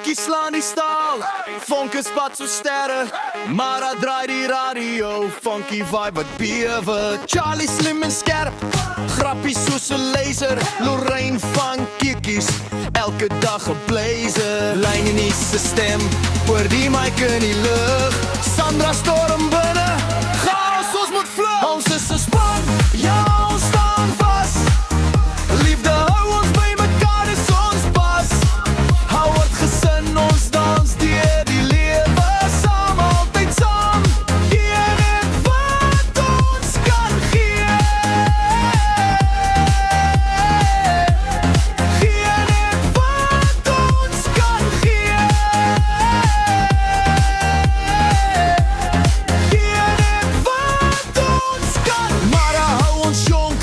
Funky slaan die staal, Funky spat so sterre, maar hij draai die radio. Funky vibe wat bewe, Charlie slim en skerp, grappies soos 'n laser. Lorraine van kikkies, elke dag 'n blazer. Lyn in die stem, oor die mic in die lug. Sandra storm binne, chaos ons moet vlug. Ons is 'n span, ja ons staan vas. Liefde hou ons by mekaar, dis ons pas. Hou het gesin, ons dans deur die lewe saam, altyd saam. Gee net wat ons kan gee. Gee net wat ons kan gee. Gee net wat ons kan. Maar hou ons jonk,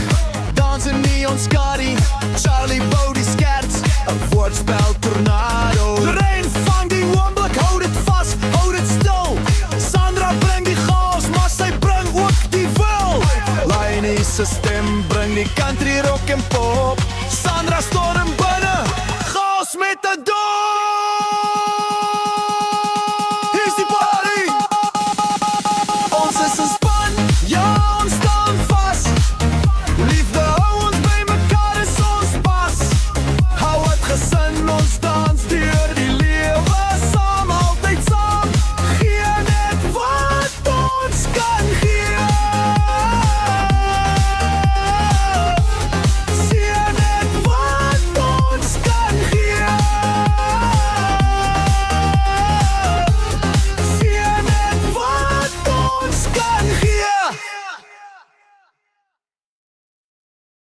dans in nie ons skadi. Charlie bou die skerts, 'n woordspel tornado. Lorraine vang die oomblik, hou dit vas, hou dit stil. Sandra bring die chaos, maar sy bring ook die wil. Lainie se stem bring die country rock en pop. Sandra storm binne, chaos met 'n dop.